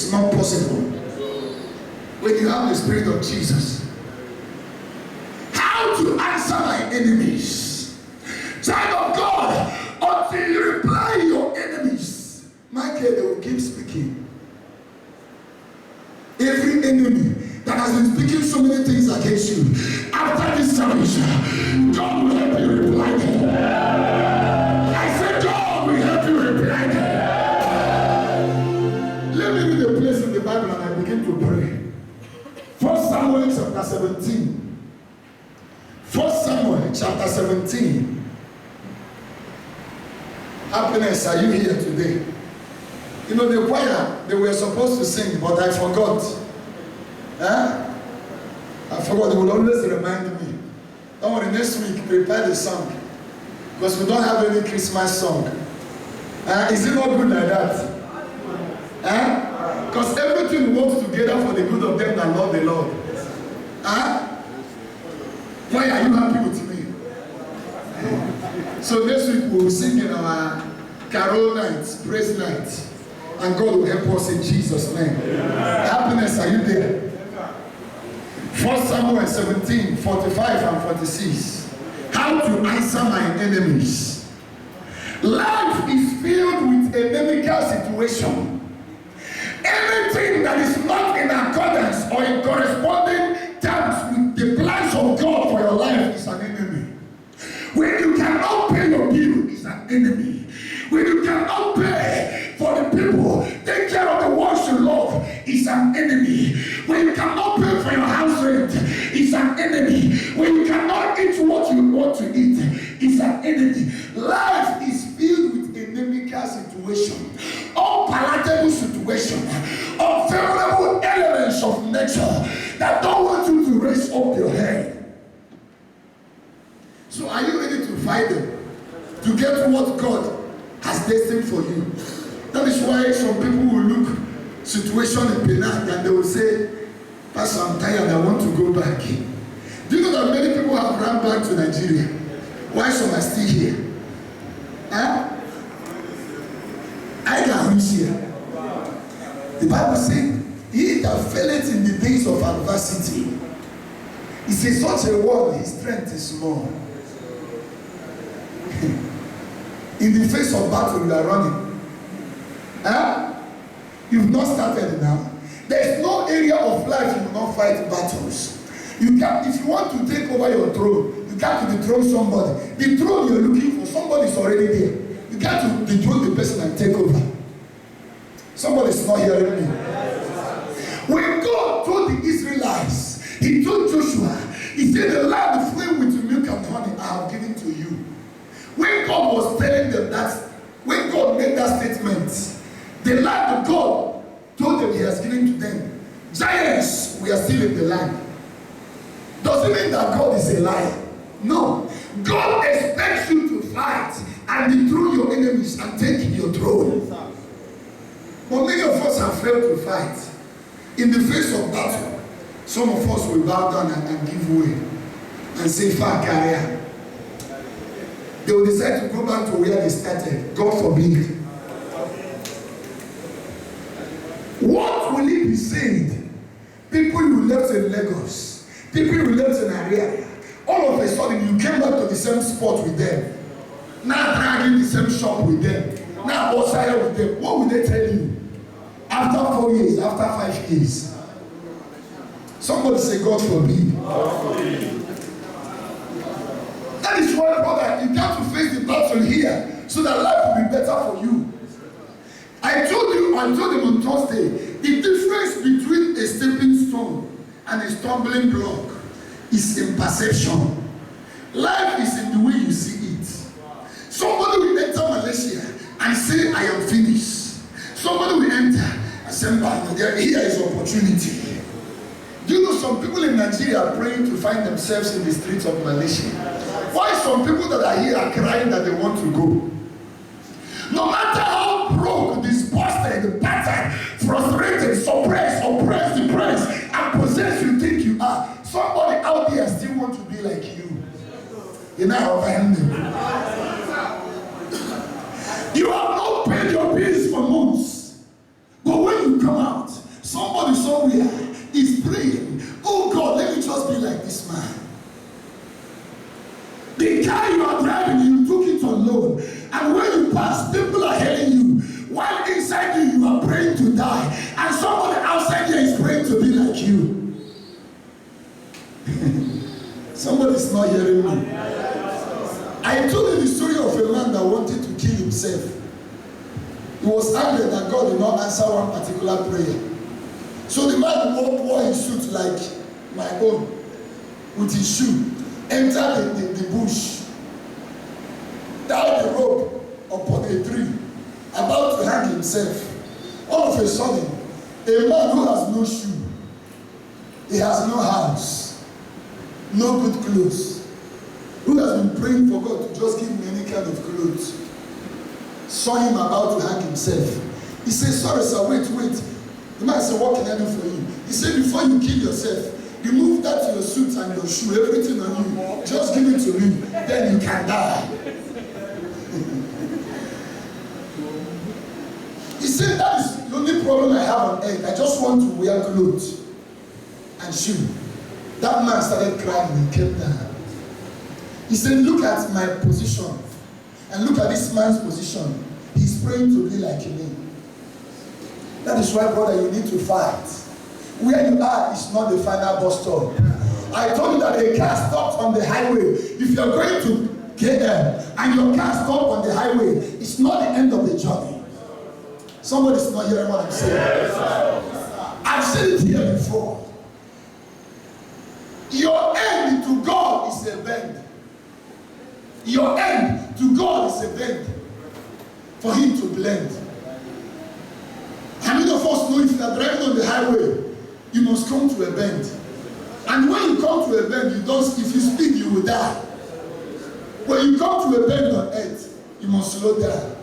It's not possible. When you have the Spirit of Jesus. How to answer my enemies. Child of God, until you reply your enemies, Michael, they will keep speaking. Every enemy that has been speaking so many things against you, after this service, God will help you reply. I said, God will help you reply. Let me read a place in the Bible and I begin to pray. 1 Samuel chapter 17. 1 Samuel chapter 17. Happiness, are you here today? You know, the choir, they were supposed to sing, but I forgot. I forgot. They will always remind me. Don't worry, next week, prepare the song. Because we don't have any Christmas song. Is it not good like that? Because everything works together for the good of them that love the Lord. Why are you happy with me? So next week we will sing in our carol night, praise night. And God will help us in Jesus' name. Happiness, are you there? 1 Samuel 17, 45 and 46. How to answer my enemies. Life is filled with inimical situation. Anything that is not in accordance or in corresponding terms with the plans of God for your life is an enemy. When you cannot pay your bill, it's an enemy. When you cannot pay for the people, take care of the ones you love, it's an enemy. When you cannot pay for your house rent, it's an enemy. When you cannot eat what you want to eat, it's an enemy. Life is filled with inimical situation, unpalatable situation, unfavorable elements of nature that don't want you to raise up your head. So are you ready to fight them? To get what God has destined for you? That is why some people will look situation in Penang and they will say, Pastor, I'm tired, I want to go back. Do you know that many people have run back to Nigeria? Why some are still here? I can reach here. The Bible says, he that faileth in the days of adversity, he says, such a one, his strength is small. In the face of battle, you are running. You've not started now. There is no area of life you will not fight battles. You can, if you want to take over your throne, you got to dethrone somebody. The throne you're looking for, somebody is already there. You got to dethrone the person and take over. Somebody is not hearing me. When God told the Israelites, he told Joshua, he said, the land flowing with milk and honey I have given to you. When God was telling them that, when God made that statement, the land of God told them he has given to them. Giants, we are still in the land. Doesn't mean that God is a liar. No. God expects you to fight and dethrone your enemies and take your throne. But many of us have failed to fight. In the face of battle, some of us will bow down and give way and say, far career. They will decide to go back to where they started. God forbid. What will it be said? People you left in Lagos, people you left in Area, all of a sudden you came back to the same spot with them. Now dragging the same shop with them. Now outside with them. What will they tell you? After 4 years, after 5 years. Somebody say, God forbid. God forbid. That is why, brother, you got to face the battle here so that life will be better for you. I told him on Thursday, the difference between a stepping stone and a stumbling block is in perception. Life is in the way you see it. Somebody will enter Malaysia and say, I am finished. Somebody will enter and say, here is opportunity. Do you know some people in Nigeria are praying to find themselves in the streets of Malaysia? Why some people that are here are crying that they want to go? No matter how broke, disgusted, battered, frustrated, suppressed, oppressed, depressed, and possessed you think you are, somebody out there still want to be like you. You're not overwhelming. You have not paid your bills for months. But when you come out, The car you are driving, you took it on loan. And when you pass, people are hailing you. While inside you, you are praying to die. And somebody outside here is praying to be like you. Somebody's not hearing me. I told you the story of a man that wanted to kill himself. He was angry that God did not answer one particular prayer. So the man wore his suit like my own, with his shoe, entered the bush, tied the rope upon a tree, about to hang himself. All of a sudden, a man who has no shoe, he has no house, no good clothes, who has been praying for God to just give him any kind of clothes, saw him about to hang himself. He said, sorry sir, wait. The man said, what can I do for you? He said, before you kill yourself, remove that your suit and your shoe, everything on you, just give it to me, then you can die. He said, that is the only problem I have on earth. I just want to wear clothes and shoe. That man started crying and came down. He said, look at my position and look at this man's position. He's praying to be like me. That is why, brother, you need to fight. Where you are is not the final bus stop. I told you that a car stopped on the highway. If you're going to KM and your car stopped on the highway, it's not the end of the journey. Somebody's not hearing what I'm saying. I've said it here before. Your end to God is a bend. Your end to God is a bend for Him to blend. How many of us know if you are driving on the highway, you must come to a bend? And when you come to a bend, if you speed, you will die. When you come to a bend on earth, you must slow down.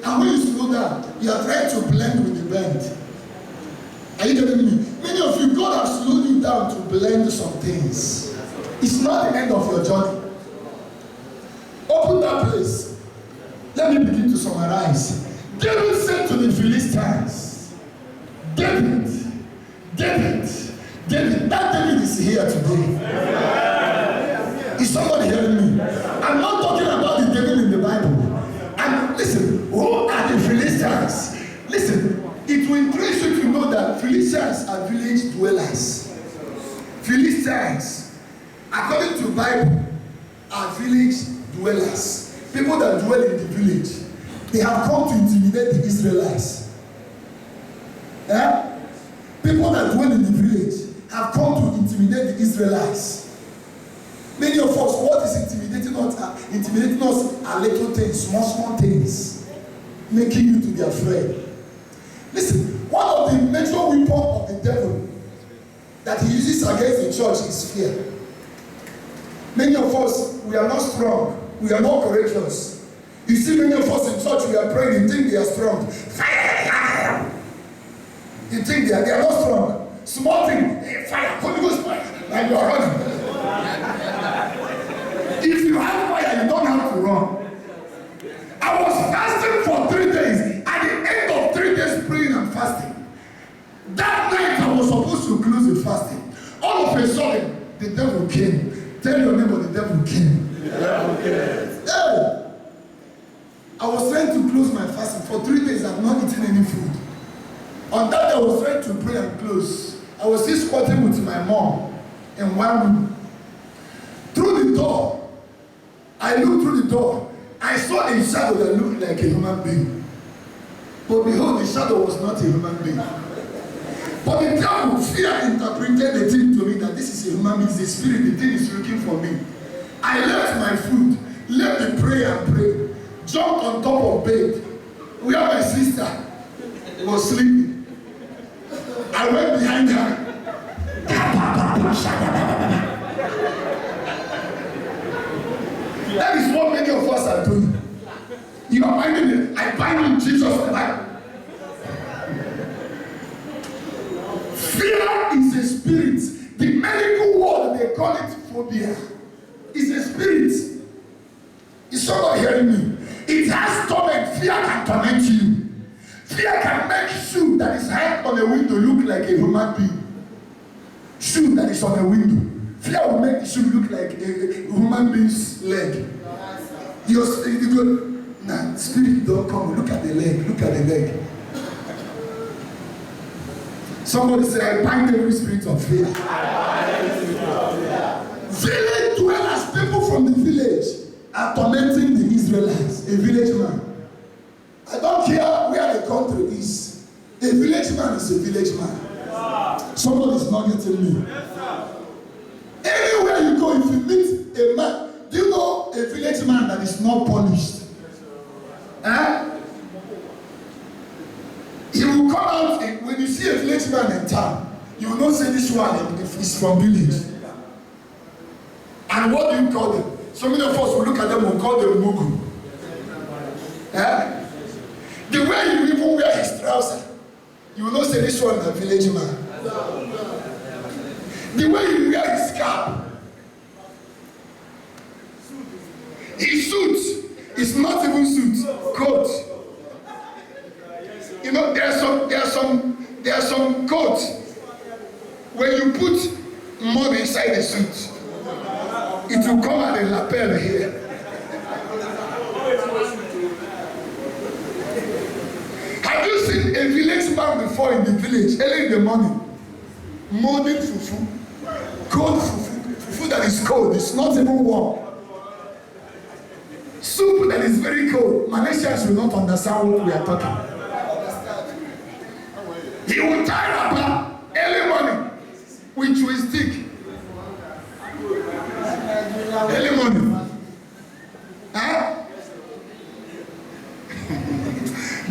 And when you slow down, you are trying to blend with the bend. Are you getting me? Many of you, God has slowed you down to blend some things. It's not the end of your journey. Open that place. Let me begin to summarize. David said to the Philistines, David, that David is here today. Is somebody hearing me? I'm not talking about the David in the Bible. And listen, who are the Philistines? Listen, it will interest you to know that Philistines are village dwellers. Philistines, according to the Bible, are village dwellers. People that dwell in the village. They have come to intimidate the Israelites. Yeah? People that dwell in the village have come to intimidate the Israelites. Many of us, what is intimidating us? Intimidating us are little things, small things, making you to be afraid. Listen, one of the major weapons of the devil that he uses against the church is fear. Many of us, we are not strong, we are not courageous. You see many of us in church, we are praying, you think they are strong. Fire! You think they are not strong. Small thing, fire, Holy Ghost fire, and you are running. If you have fire, you don't have to run. I was fasting for 3 days. At the end of 3 days praying and fasting, that night I was supposed to close the fasting. All of a sudden, the devil came. Tell your neighbor, the devil came. The devil came. Hey! I was trying to close my fasting. For 3 days, I've not eaten any food. On that day, I was trying to pray and close. I was still squatting with my mom in one room. Through the door, I looked through the door. I saw a shadow that looked like a human being. But behold, the shadow was not a human being. But the devil, fear, interpreted the thing to me that this is a human being, it's a spirit, the thing is looking for me. I left my food, left the prayer and prayed. Jumped on top of bed where my sister was sleeping. I went behind her. That is what many of us are doing. You are binding it. I bind in Jesus' name. Fear is a spirit. The medical word, they call it phobia. It's a spirit. Is somebody hearing me? It has torment. Fear can torment you. Fear can make shoe that is hanged on a window look like a human being. Shoe that is on a window. Fear will make the shoe look like a human woman means leg. You go, nah, spirit don't come. Look at the leg. Look at the leg. Somebody say, I bind every spirit of fear. Village dwellers, people from the village, are tormenting the Israelites. A village man. I don't care where the country is. A village man is a village man. Somebody is not getting me. Anywhere you go, if you meet a man, do you know a village man that is not polished? He will come out, and when you see a village man in town, you will not say this one is from village. And what do you call them? So many of us will look at them and call them mugu. The way you even wear his trousers, you will not say this one is a village man. The way you wear his cap, his suit is not even suit, coat. You know, there are some coats when you put mud inside the suit, it will come at the lapel here. Have you seen a village man before in the village, early in the morning, molding fufu, cold fufu that is cold, it's not even warm. Soup that is very cold. Malaysians will not understand what we are talking. He will tie up early morning with a stick. Early morning.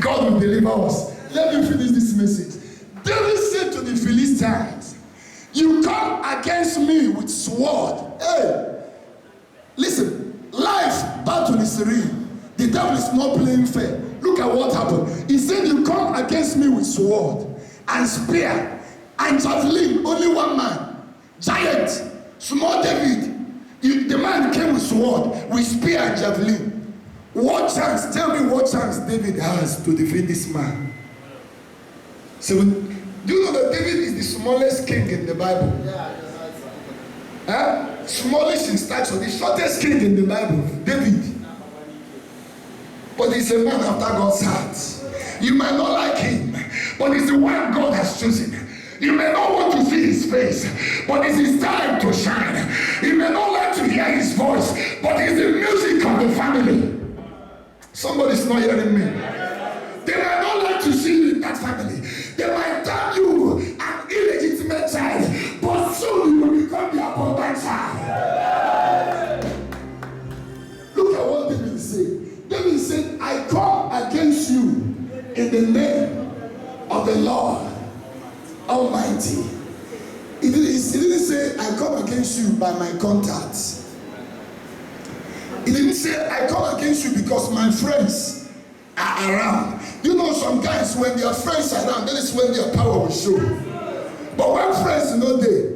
God will deliver us. Let me finish this message. David said to the Philistines, you come against me with sword. Hey, listen, life battle is real. The devil is not playing fair. Look at what happened. He said, you come against me with sword and spear and javelin. Only one man, giant, small David. The man came with sword, with spear and javelin. What chance? Tell me what chance David has to defeat this man. So, do you know that David is the smallest king in the Bible? Smallest in stature, the shortest king in the Bible, David. But he's a man after God's heart. You might not like him, but he's the one God has chosen. You may not want to see his face, but it's his time to shine. You may not like to hear his voice, but it's the music of the family. Somebody's not hearing me. They might not like to see you in that family. They might term you an illegitimate child, but soon you will become the abundant child. Look at what David said. David said, I come against you in the name of the Lord Almighty. He didn't say, I come against you by my contacts. He didn't say, I come against you because my friends are around. You know, some guys, when their friends are around, that is when their power will show. But when friends are not there,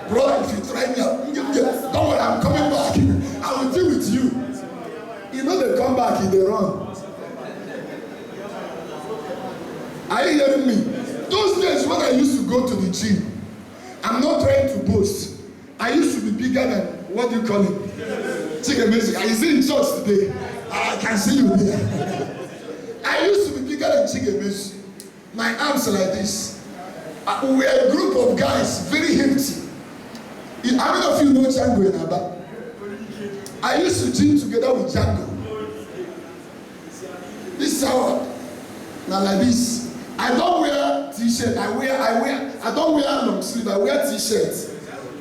brother, if you try me, don't worry, I'm coming back. I will deal with you. You know, they come back and they run. Are you hearing me? Those days when I used to go to the gym, I'm not trying to boast. I used to be bigger than, what do you call it? Chicken music. I see in church today. I can see you there. I used to be bigger than chicken music. My arms are like this. We were a group of guys, very hefty. How many of you know Django in Aba? I used to gym together with Django. This is how, now like this. I don't wear t-shirt. I don't wear long sleeve. I wear t-shirts.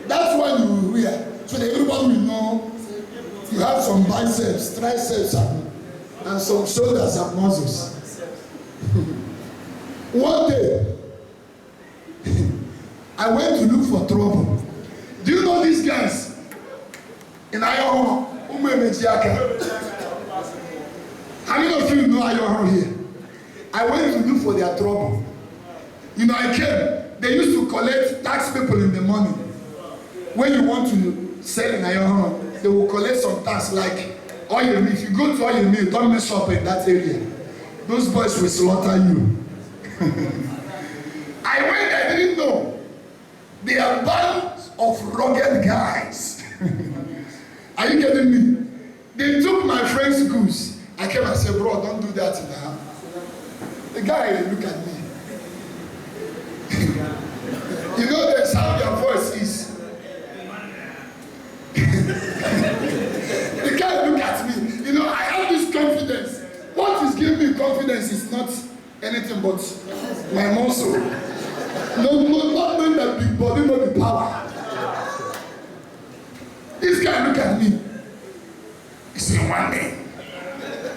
That's what you will wear. So that everybody will know you have some biceps, triceps, and some shoulders and muscles. One day, I went to look for trouble. Do you know these guys? In Ayoho, how many of you know Ayoho here? I went to look for their trouble. You know, I came. They used to collect tax people in the morning. When you want to sell in Ayoho, they will collect some tax like oil. If you go to oil mill, don't mess up in that area. Those boys will slaughter you. I went, I didn't know. They are bound of rugged guys. Are you getting me? They took my friend's goose. I came and said, bro, don't do that now. The guy look at me. You know the sound your voice is. The guy look at me. You know, I have this confidence. What is giving me confidence is not anything but my muscle. No, not knowing that big body, not the power. This guy look at me. He said, one day,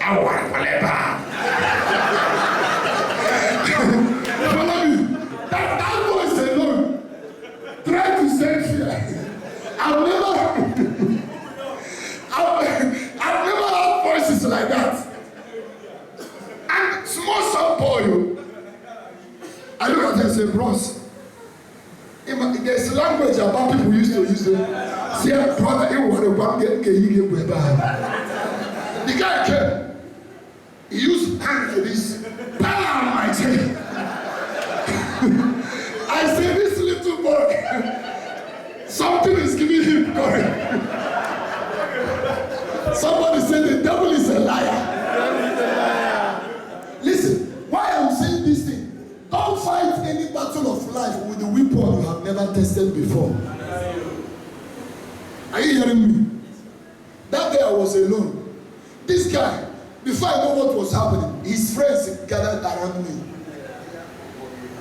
I want whatever. Follow me. That voice alone try to send fear. I've never had voices like that. And small son boy, I look at him and say, bros, there's language about people used to use it. Say, brother, you want to get the guy came. He used hand for this. Bam, my tail. I say, this little boy, something is giving him courage. Somebody said the devil is a liar. Listen, why I'm saying this thing? Don't fight any battle of life with the weapon you have never tested before. Are you hearing me? That day I was alone. This guy, before I know what was happening, his friends gathered around me.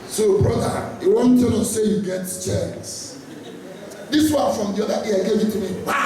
So, brother, he wanted to say you get checks. This one from the other ear gave it to me. Wow.